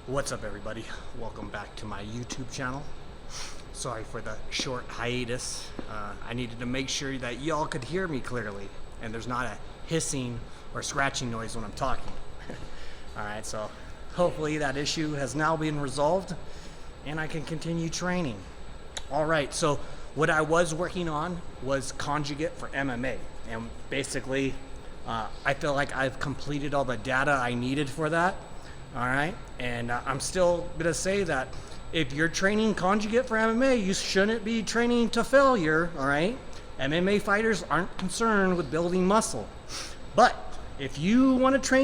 What's up, everybody? Welcome back to my YouTube channel. Sorry for the short hiatus. I needed to make sure that y'all could hear me clearly and there's not a hissing or scratching noise when I'm talking. Alright, so hopefully that issue has now been resolved and I can continue training. Alright, so what I was working on was conjugate for MMA, and basically I feel like I've completed all the data I needed for that. All right, and I'm still gonna say that if you're training conjugate for MMA, you shouldn't be training to failure. All right, MMA fighters aren't concerned with building muscle, but if you want to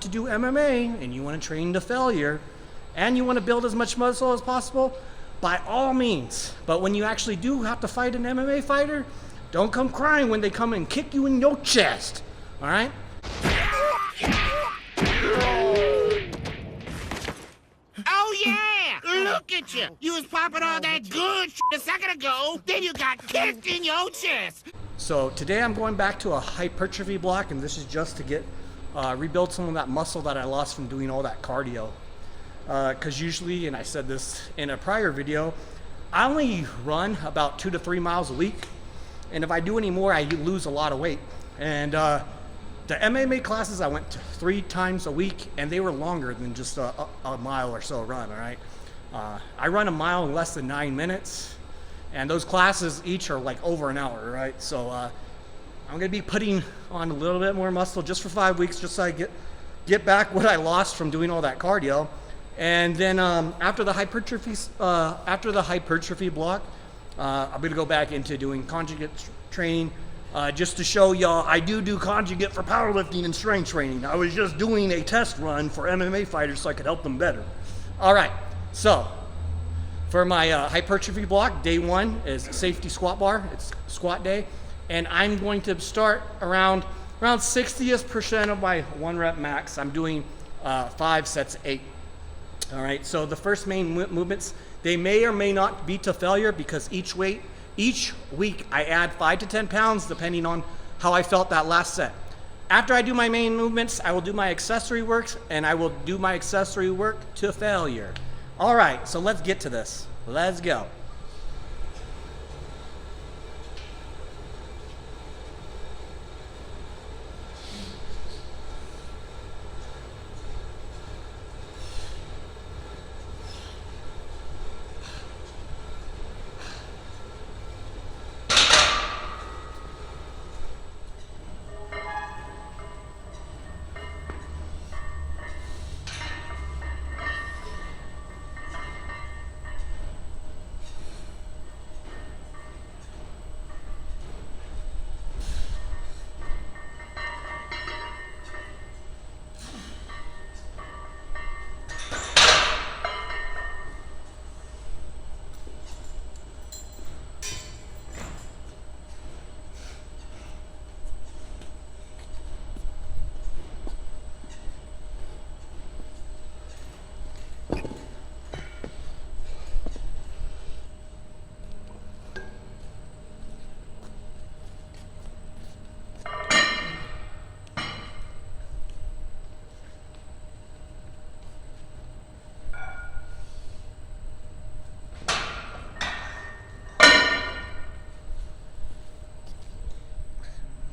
do MMA and you want to train to failure, and you want to build as much muscle as possible, by all means. But when you actually do have to fight an MMA fighter, don't come crying when they come and kick you in your chest. All right. Oh yeah! Look at you! You was popping all that good shit a second ago, then you got kicked in your chest! So today I'm going back to a hypertrophy block, and this is just to get rebuild some of that muscle that I lost from doing all that cardio. Because usually, and I said this in a prior video, I only run about 2 to 3 miles a week, and if I do any more, I lose a lot of weight. And the MMA classes I went to 3 times a week, and they were longer than just a mile or so run, all right? I run a mile in less than 9 minutes, and those classes each are like over an hour, right? So I'm gonna be putting on a little bit more muscle just for 5 weeks, just so I get back what I lost from doing all that cardio. And then after the hypertrophy block, I'm gonna go back into doing conjugate training. Just to show y'all, I do conjugate for powerlifting and strength training. I was just doing a test run for MMA fighters so I could help them better. All right, so for my hypertrophy block, day 1 is safety squat bar. It's squat day, and I'm going to start around 60th% of my 1 rep max. I'm doing 5 sets of 8. All right, so the first main movements, they may or may not be to failure because each week I add 5 to 10 pounds depending on how I felt that last set. After I do my main movements, I will do my accessory works, and I will do my accessory work to failure. All right, so let's get to this. Let's go.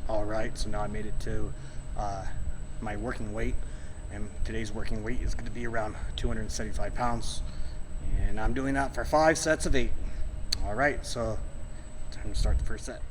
Alright, so now I made it to my working weight, and today's working weight is going to be around 275 pounds, and I'm doing that for 5 sets of 8. Alright, so time to start the first set.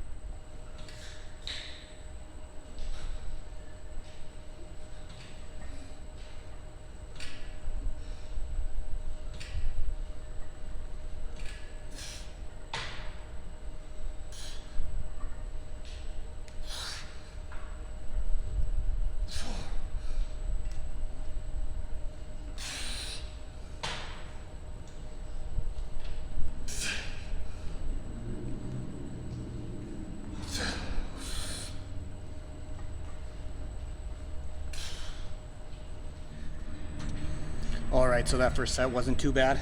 Alright, so that first set wasn't too bad.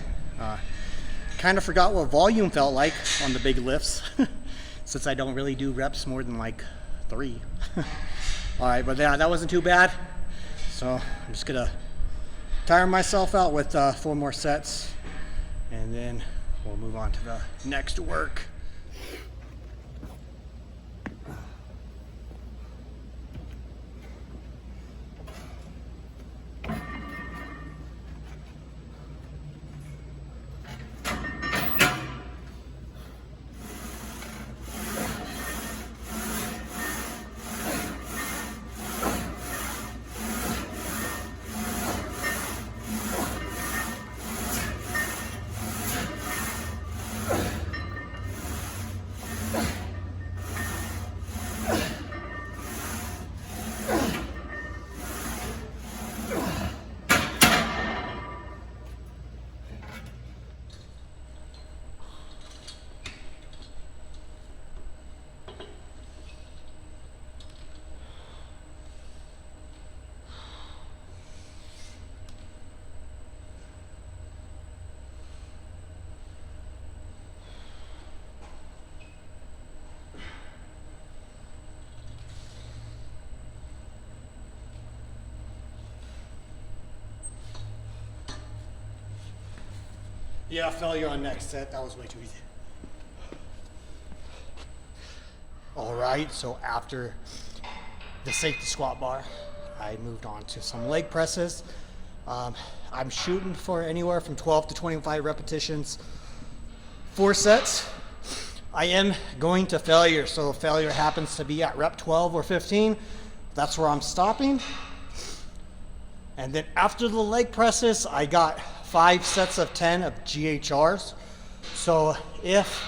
Kind of forgot what volume felt like on the big lifts, since I don't really do reps more than like 3. Alright, but yeah, that wasn't too bad. So I'm just gonna tire myself out with 4 more sets, and then we'll move on to the next work. Yeah, failure on next set. That was way too easy. All right, so after the safety squat bar, I moved on to some leg presses. I'm shooting for anywhere from 12 to 25 repetitions, 4 sets. I am going to failure, so if failure happens to be at rep 12 or 15, that's where I'm stopping. And then after the leg presses, I got 5 sets of 10 of GHRs. So if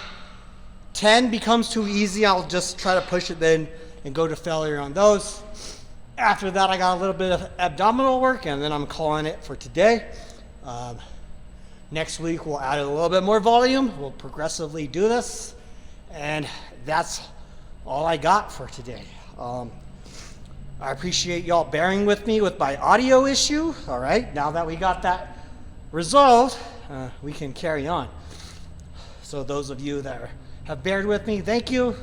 10 becomes too easy, I'll just try to push it then and go to failure on those. After that, I got a little bit of abdominal work, and then I'm calling it for today. Next week, we'll add a little bit more volume. We'll progressively do this. And that's all I got for today. I appreciate y'all bearing with me with my audio issue. All right, now that we got that resolved, we can carry on. So those of you that have bared with me, thank you.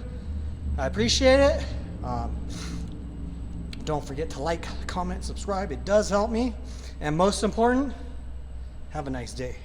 I appreciate it. Don't forget to like, comment, subscribe. It does help me. And most important, have a nice day.